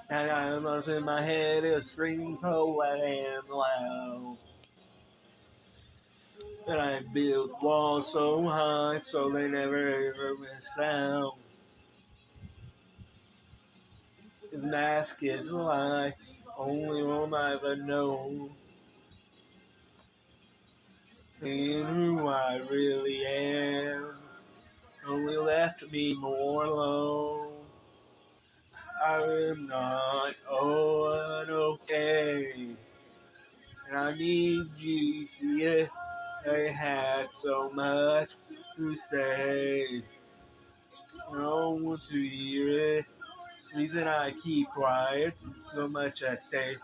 And I'm up in my head is screaming so loud and loud. And I built walls so high so they never ever miss sound. The mask is a lie, only one I've ever known. And who I really am only left me more alone. I am not okay, and I need you to see it. I have so much to say. No one to hear it. Reason I keep quiet is so much at stake.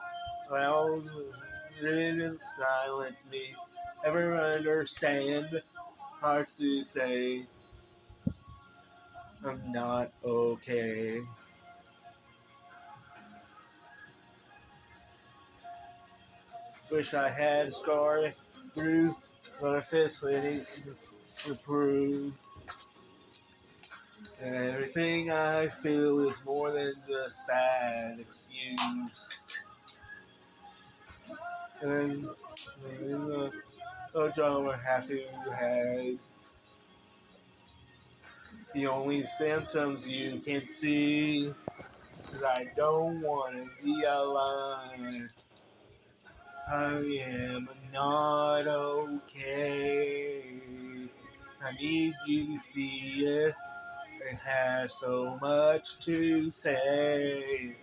Well, didn't silence me. Ever understand? Hard to say. I'm not okay. Wish I had a scar through, but I facility to prove. Everything I feel is more than just sad excuse. And the drummer have to hide. The only symptoms you can see is I don't want to be alive. I am not okay. I need you to see it. It has so much to say,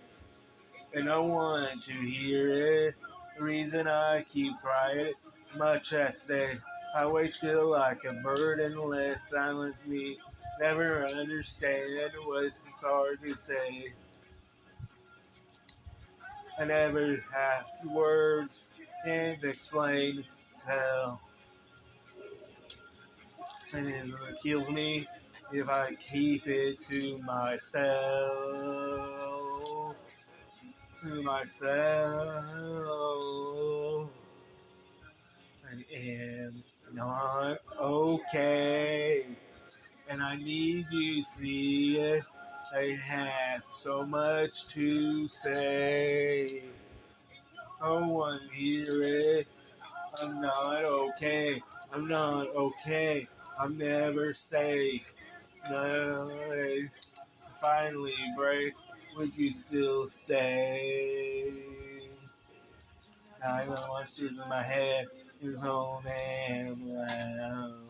and I want to hear it. The reason I keep quiet, much at stake. I always feel like a burden let silence me. Never understand what's hard to say. I never have words and explain, tell. And it kills me if I keep it to myself. To myself. I am not okay. And I need you to see it. I have so much to say. No one hear it. I'm not okay. I'm not okay. I'm never safe. No, finally break. Would you still stay? I know what's in my head is all damn loud.